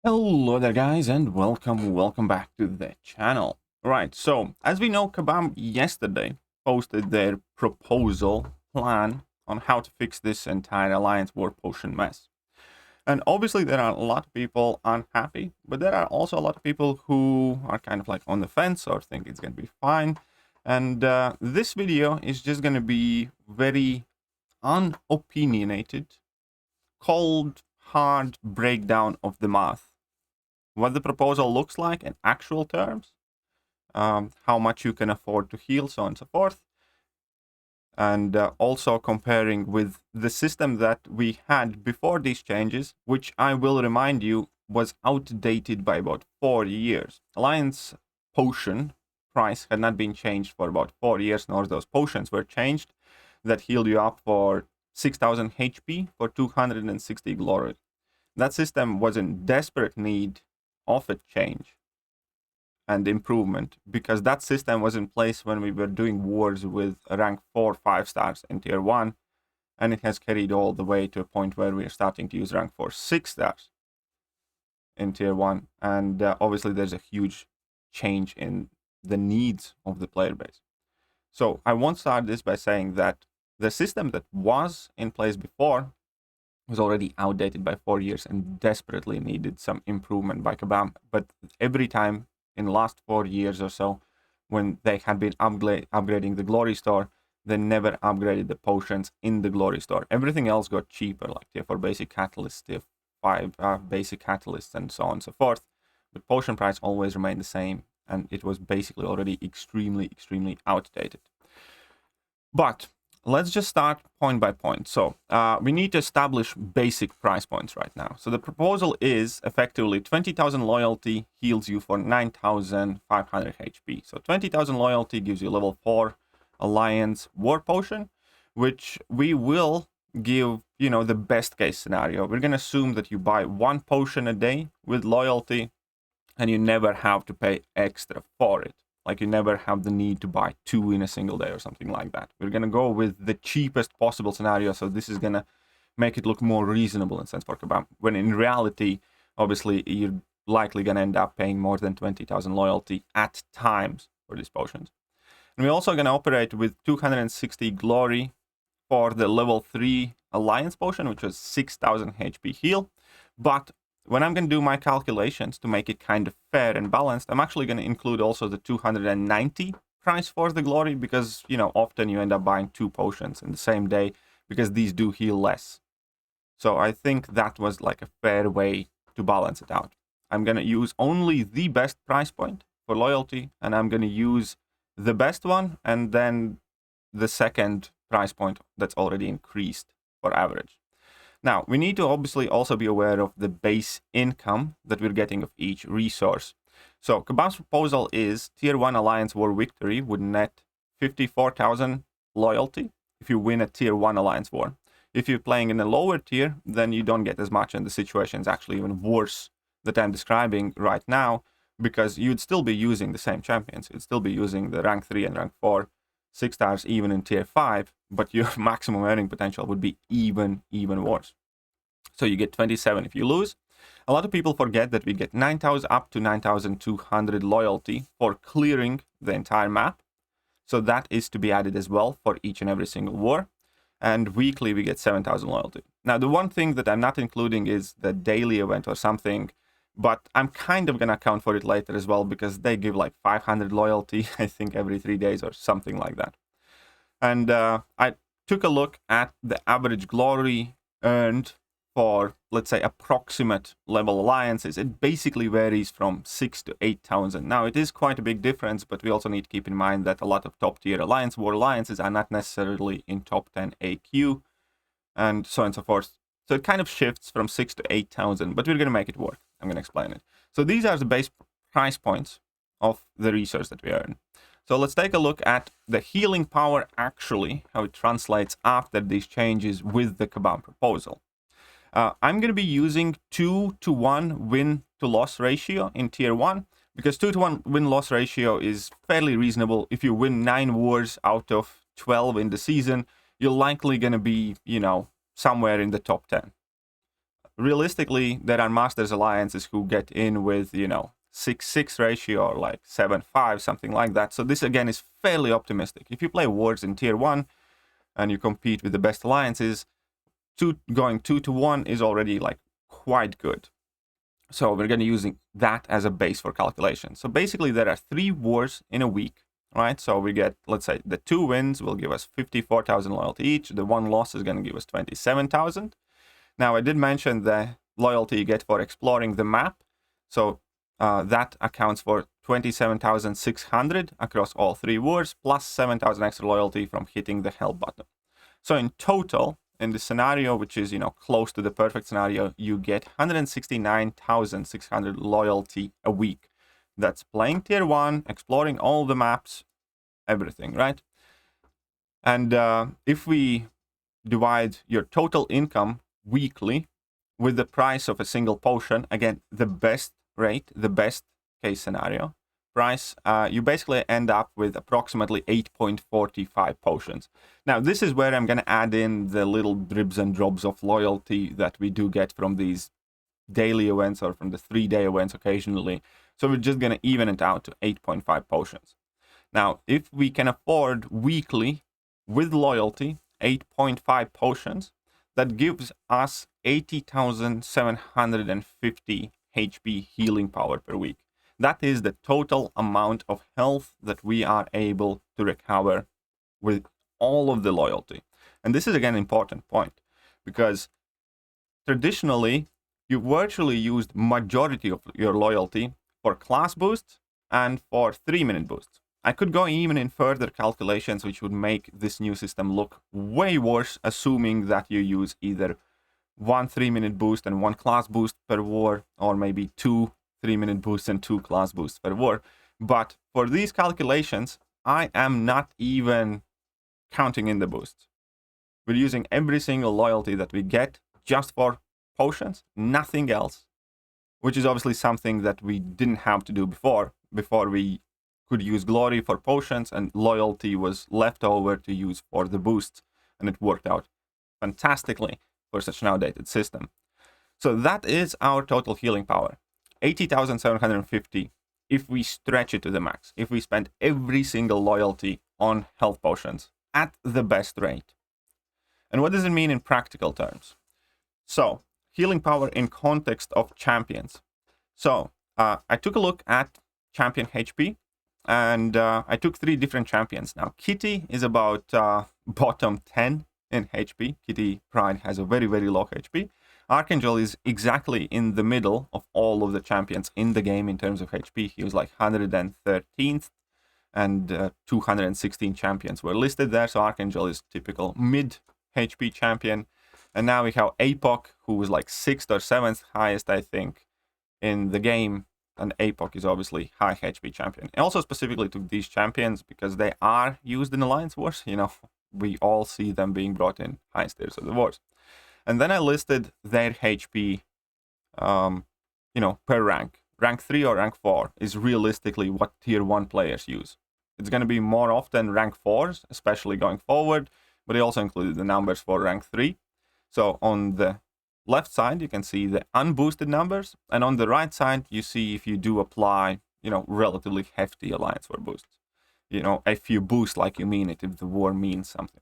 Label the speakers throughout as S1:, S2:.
S1: Hello there guys and welcome back to the channel. Right, so as we know, Kabam yesterday posted their proposal plan on how to fix this entire Alliance War Potion mess. And obviously there are a lot of people unhappy, but there are also a lot of people who are kind of like on the fence or think it's going to be fine. And this video is just going to be very unopinionated, cold, hard breakdown of the math. What the proposal looks like in actual terms, how much you can afford to heal, so on and so forth. And also comparing with the system that we had before these changes, which I will remind you was outdated by about 4 years. Alliance potion price had not been changed for about 4 years, nor those potions were changed that healed you up for 6000 HP for 260 glory. That system was in desperate need of a change and improvement because that system was in place when we were doing wars with rank 4 5 stars in tier 1, and it has carried all the way to a point where we are starting to use rank 4 6 stars in tier 1, and obviously there's a huge change in the needs of the player base. So I won't start this by saying that the system that was in place before was already outdated by 4 years and desperately needed some improvement by Kabam. But every time in the last 4 years or so, when they had been upgrading the Glory Store, they never upgraded the potions in the Glory Store. Everything else got cheaper, like tier 4 basic catalysts, tier 5 basic catalysts, and so on and so forth. But potion price always remained the same, and it was basically already extremely outdated. But let's just start point by point. So we need to establish basic price points right now. So the proposal is effectively 20,000 loyalty heals you for 9,500 HP. So 20,000 loyalty gives you level 4 Alliance War Potion, which we will give, the best case scenario. We're going to assume that you buy 1 potion a day with loyalty and you never have to pay extra for it. Like you never have the need to buy 2 in a single day or something like that. We're going to go with the cheapest possible scenario. So this is going to make it look more reasonable in sense for Kabam. When in reality, obviously, you're likely going to end up paying more than 20,000 loyalty at times for these potions. And we're also going to operate with 260 glory for the level 3 Alliance potion, which was 6,000 HP heal. But when I'm going to do my calculations to make it kind of fair and balanced, I'm actually going to include also the 290 price for the glory because, often you end up buying 2 potions in the same day because these do heal less. So I think that was like a fair way to balance it out. I'm going to use only the best price point for loyalty, and I'm going to use the best one and then the second price point that's already increased for average. Now, we need to obviously also be aware of the base income that we're getting of each resource. So, Kabam's proposal is Tier 1 Alliance War Victory would net 54,000 loyalty if you win a Tier 1 Alliance War. If you're playing in a lower tier, then you don't get as much, and the situation is actually even worse that I'm describing right now, because you'd still be using the same champions. You'd still be using the rank 3 and rank 4 6 stars even in tier 5, but your maximum earning potential would be even worse. So you get 27 if you lose. A lot of people forget that we get 9,000 up to 9,200 loyalty for clearing the entire map. So that is to be added as well for each and every single war. And weekly we get 7,000 loyalty. Now the one thing that I'm not including is the daily event or something, but I'm kind of going to account for it later as well because they give like 500 loyalty, I think every 3 days or something like that. And I took a look at the average glory earned for, let's say, approximate level alliances. It basically varies from 6,000 to 8,000. Now, it is quite a big difference, but we also need to keep in mind that a lot of top-tier Alliance War alliances are not necessarily in top 10 AQ, and so on and so forth. So it kind of shifts from 6,000 to 8,000, but we're going to make it work. I'm going to explain it. So these are the base price points of the resource that we earn. So let's take a look at the healing power actually, how it translates after these changes with the Kabam proposal. I'm going to be using 2-to-1 win-to-loss ratio in tier 1 because 2-to-1 win-loss ratio is fairly reasonable. If you win 9 wars out of 12 in the season, you're likely going to be, somewhere in the top 10. realistically, there are Masters Alliances who get in with, 6-6 ratio or like 7-5, something like that. So this again is fairly optimistic. If you play wars in tier 1 and you compete with the best alliances, going 2-1 is already like quite good. So we're going to using that as a base for calculation. So basically there are 3 wars in a week, right? So we get, let's say the 2 wins will give us 54,000 loyalty each. The 1 loss is going to give us 27,000. Now I did mention the loyalty you get for exploring the map. So that accounts for 27,600 across all 3 wars, plus 7,000 extra loyalty from hitting the help button. So in total, in the scenario, which is, close to the perfect scenario, you get 169,600 loyalty a week. That's playing tier 1, exploring all the maps, everything, right? And if we divide your total income weekly with the price of a single potion, again, the best rate, the best case scenario price, you basically end up with approximately 8.45 potions. Now, this is where I'm going to add in the little dribs and drops of loyalty that we do get from these daily events or from the 3-day events occasionally. So we're just going to even it out to 8.5 potions. Now, if we can afford weekly with loyalty 8.5 potions, that gives us 80,750 HP healing power per week. That is the total amount of health that we are able to recover with all of the loyalty. And this is again an important point, because traditionally you virtually used majority of your loyalty for class boosts and for 3-minute boosts. I could go even in further calculations, which would make this new system look way worse, assuming that you use either 1 3-minute boost and 1 class boost per war, or maybe 2 3-minute boosts and 2 class boosts per war. But for these calculations, I am not even counting in the boosts. We're using every single loyalty that we get just for potions, nothing else, which is obviously something that we didn't have to do before. Before we could use glory for potions and loyalty was left over to use for the boosts, and it worked out fantastically for such an outdated system. So that is our total healing power, 80,750 if we stretch it to the max, if we spend every single loyalty on health potions at the best rate. And what does it mean in practical terms? So, healing power in context of champions. So, I took a look at champion HP, and I took 3 different champions. Now, Kitty is about bottom 10 in HP. Kitty Pride has a very, very low HP. Archangel is exactly in the middle of all of the champions in the game in terms of HP. He was like 113th, and 216 champions were listed there. So Archangel is typical mid HP champion. And now we have APOC, who was like 6th or 7th highest, I think, in the game. And APOC is obviously high HP champion. I also specifically took these champions because they are used in Alliance Wars. We all see them being brought in highest tiers of the wars. And then I listed their HP, per rank. Rank 3 or rank 4 is realistically what tier 1 players use. It's going to be more often rank 4s, especially going forward, but I also included the numbers for rank 3. So on the left side, you can see the unboosted numbers, and on the right side, you see if you do apply, relatively hefty Alliance War boosts. If you boost like you mean it, if the war means something.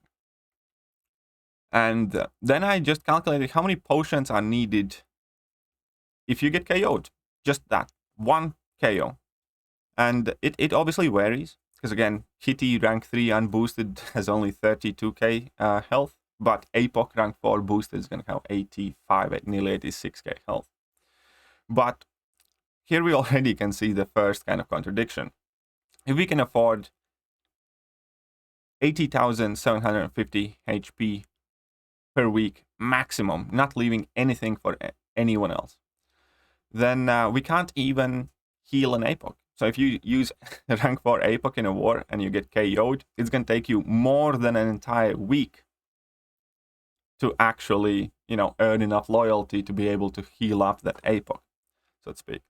S1: And then I just calculated how many potions are needed if you get KO'd. Just that, 1 KO. And it obviously varies, because again, Kitty rank 3 unboosted has only 32k health, but APOC rank 4 boosted is going to have 85, nearly 86k health. But here we already can see the first kind of contradiction. If we can afford 80,750 HP per week maximum, not leaving anything for anyone else, then we can't even heal an APOC. So if you use rank 4 APOC in a war and you get KO'd, it's going to take you more than an entire week to actually, earn enough loyalty to be able to heal up that APOC, so to speak.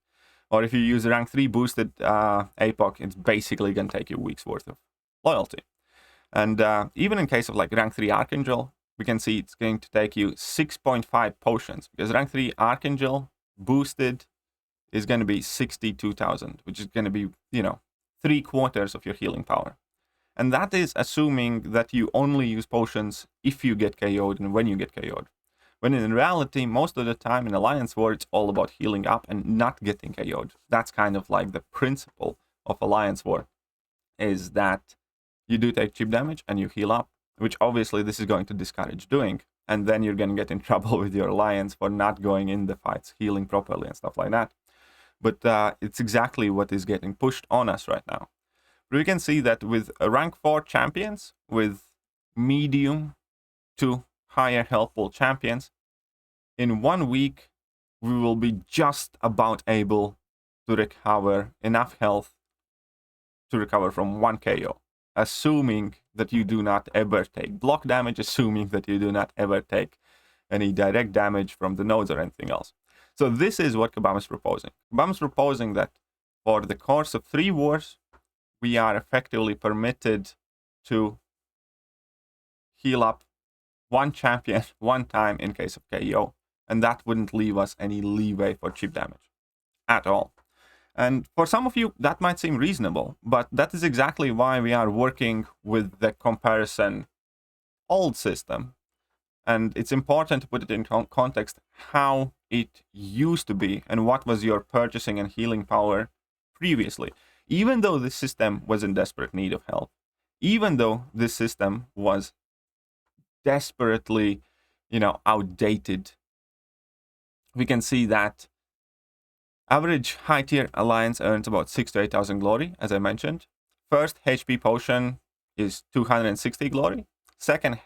S1: Or if you use rank 3 boosted APOC, it's basically going to take you weeks worth of loyalty. And even in case of like rank 3 Archangel, we can see it's going to take you 6.5 potions, because rank 3 Archangel boosted is going to be 62,000, which is going to be, 3/4 of your healing power. And that is assuming that you only use potions if you get KO'd and when you get KO'd. When in reality, most of the time in Alliance War, it's all about healing up and not getting KO'd. That's kind of like the principle of Alliance War, is that you do take chip damage and you heal up, which obviously this is going to discourage doing. And then you're going to get in trouble with your alliance for not going in the fights, healing properly and stuff like that. But it's exactly what is getting pushed on us right now. But we can see that with rank 4 champions, with medium to higher health pool champions, in 1 week, we will be just about able to recover enough health to recover from 1 KO. Assuming that you do not ever take block damage, assuming that you do not ever take any direct damage from the nodes or anything else. So this is what Kabam is proposing. Kabam is proposing that for the course of 3 wars, we are effectively permitted to heal up 1 champion 1 time in case of KO. And that wouldn't leave us any leeway for chip damage at all. And for some of you, that might seem reasonable, but that is exactly why we are working with the comparison old system. And it's important to put it in context how it used to be and what was your purchasing and healing power previously. Even though this system was in desperate need of help, even though this system was desperately, outdated, we can see that average high tier alliance earns about 6,000 to 8,000 glory, as I mentioned. First HP potion is 260 glory. Second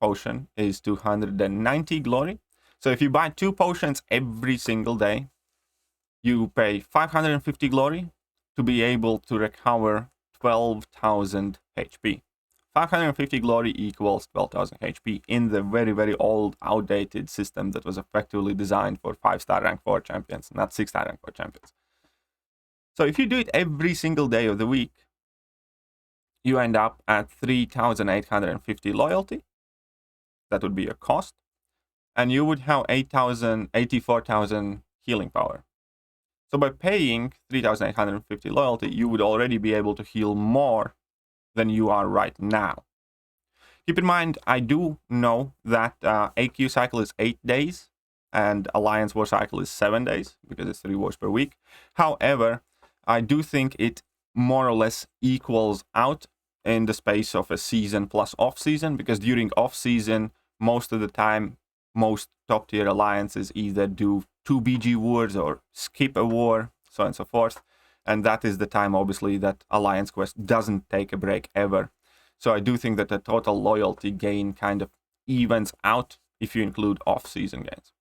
S1: potion is 290 glory. So if you buy 2 potions every single day, you pay 550 glory to be able to recover 12,000 HP. 550 glory equals 12,000 HP in the very, very old, outdated system that was effectively designed for 5-star rank 4 champions, not 6-star rank 4 champions. So if you do it every single day of the week, you end up at 3,850 loyalty. That would be your cost. And you would have 84,000 healing power. So by paying 3,850 loyalty, you would already be able to heal more than you are right now. Keep in mind, I do know that AQ cycle is 8 days and Alliance War cycle is 7 days because it's 3 wars per week. However, I do think it more or less equals out in the space of a season plus off season, because during off season, most of the time, most top tier alliances either do 2 BG wars or skip a war, so on and so forth. And that is the time, obviously, that Alliance Quest doesn't take a break ever. So I do think that the total loyalty gain kind of evens out if you include off-season gains.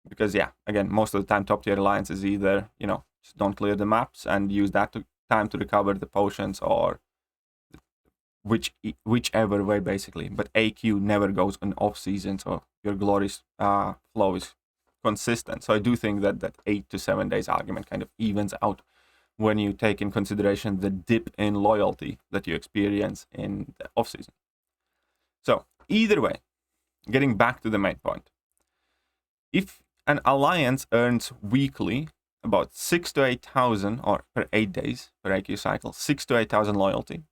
S1: Because, yeah, again, most of the time, top-tier alliances either, just don't clear the maps and use that time to recover the potions, or whichever way, basically. But AQ never goes on off-season, so your glory flow is consistent. So I do think that 8 to 7 days argument kind of evens out when you take in consideration the dip in loyalty that you experience in the off-season. So either way, getting back to the main point, if an alliance earns weekly about 6,000 to 8,000, or per 8 days per AQ cycle, 6,000 to 8,000 loyalty,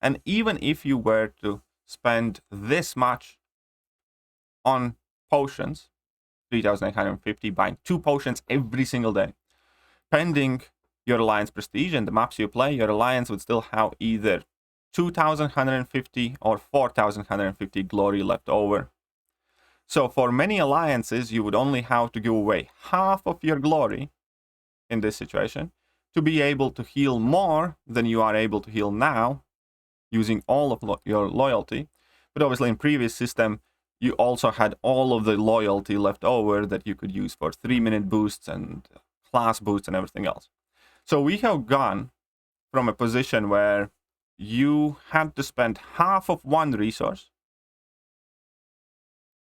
S1: and even if you were to spend this much on potions, 3,850, buying 2 potions every single day, pending your alliance prestige and the maps you play, your alliance would still have either 2,150 or 4,150 glory left over. So for many alliances, you would only have to give away half of your glory in this situation to be able to heal more than you are able to heal now, using all of your loyalty. But obviously in previous system, you also had all of the loyalty left over that you could use for 3-minute boosts and class boosts and everything else. So we have gone from a position where you had to spend half of one resource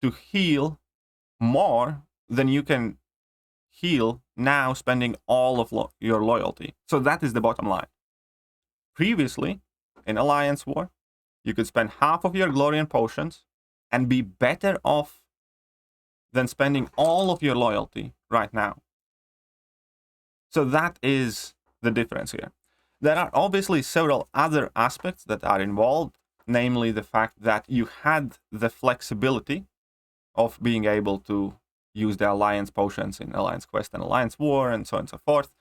S1: to heal more than you can heal now, spending all of your loyalty. So that is the bottom line. Previously, in Alliance War, you could spend half of your glory and potions and be better off than spending all of your loyalty right now. So that is the difference here. There are obviously several other aspects that are involved, namely the fact that you had the flexibility of being able to use the alliance potions in Alliance Quest and Alliance War and so on and so forth.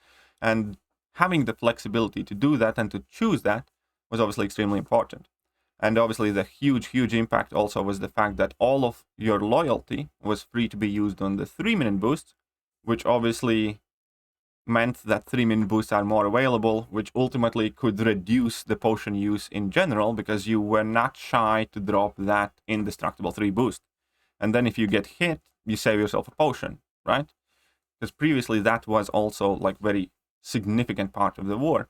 S1: And having the flexibility to do that and to choose that was obviously extremely important. And obviously the huge impact also was the fact that all of your loyalty was free to be used on the 3-minute boost, which obviously meant that 3-minute boosts are more available, which ultimately could reduce the potion use in general because you were not shy to drop that indestructible 3 boost. And then if you get hit, you save yourself a potion, right? Because previously that was also like very significant part of the war.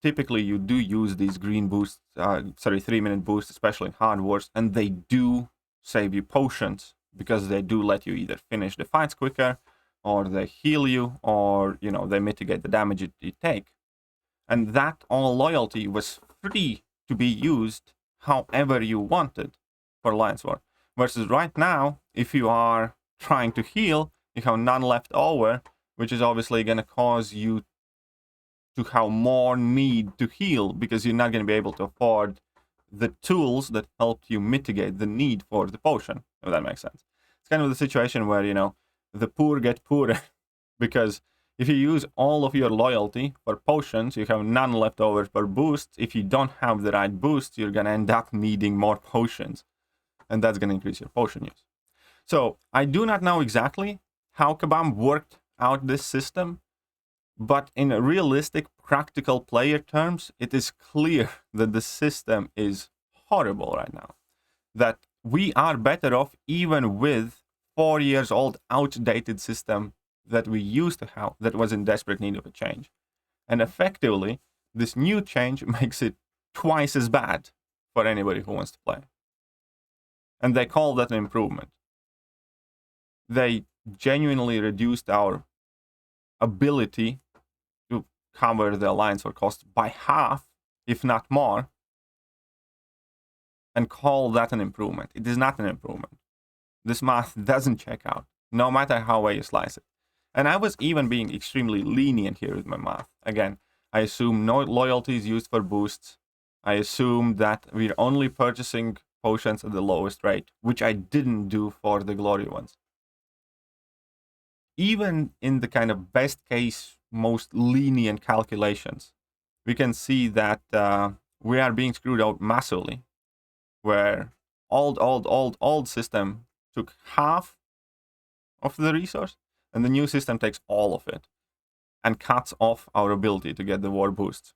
S1: Typically you do use these green boosts, 3-minute boosts, especially in hard wars, and they do save you potions because they do let you either finish the fights quicker, or they heal you, or, you know, they mitigate the damage you take. And that all loyalty was free to be used however you wanted for Alliance War. Versus right now, if you are trying to heal, you have none left over, which is obviously going to cause you to have more need to heal because you're not going to be able to afford the tools that helped you mitigate the need for the potion, if that makes sense. It's kind of the situation where, you know, the poor get poorer because if you use all of your loyalty for potions, you have none left over for boosts. If you don't have the right boost, you're going to end up needing more potions, and that's going to increase your potion use. So I do not know exactly how Kabam worked out this system, but in realistic, practical player terms, it is clear that the system is horrible right now. That we are better off even with 4 years old outdated system that we used to have that was in desperate need of a change. And effectively, this new change makes it twice as bad for anybody who wants to play. And they call that an improvement. They genuinely reduced our ability to cover the Alliance War cost by half, if not more, and call that an improvement. It is not an improvement. This math doesn't check out, no matter how way you slice it. And I was even being extremely lenient here with my math. Again, I assume no loyalty is used for boosts. I assume that we're only purchasing potions at the lowest rate, which I didn't do for the glory ones. Even in the kind of best case, most lenient calculations, we can see that we are being screwed out massively, where old system took half of the resource, and the new system takes all of it and cuts off our ability to get the war boosts.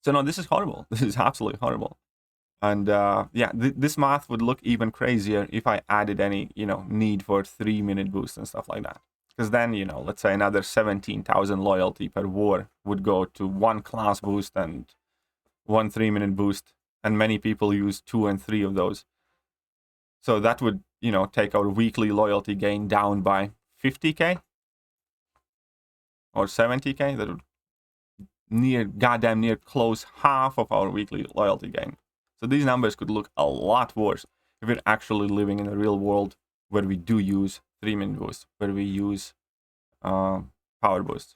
S1: So no, this is horrible. This is absolutely horrible. And yeah, this math would look even crazier if I added any, you know, need for 3-minute boosts and stuff like that. Because then, you know, let's say another 17,000 loyalty per war would go to 1 class boost and 1 3-minute boost. And many people use 2 and 3 of those. So that would, you know, take our weekly loyalty gain down by 50k or 70k. That would goddamn near close half of our weekly loyalty gain. So these numbers could look a lot worse if we're actually living in a real world where we do use 3-minute boosts, where we use power boosts.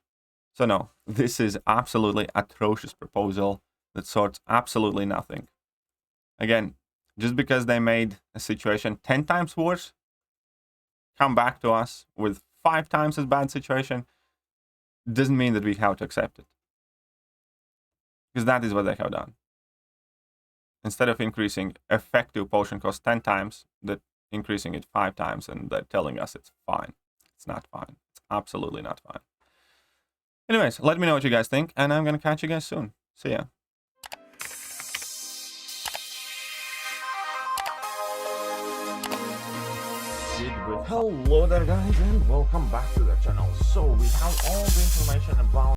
S1: So no, this is absolutely atrocious proposal that sorts absolutely nothing. Again, just because they made a situation 10 times worse, come back to us with 5 times as bad situation, doesn't mean that we have to accept it. Because that is what they have done. Instead of increasing effective potion cost 10 times, they're increasing it 5 times, and they're telling us it's fine. It's not fine. It's absolutely not fine. Anyways, let me know what you guys think, and I'm going to catch you guys soon. See ya. Hello there guys, and welcome back to the channel. So we have all the information about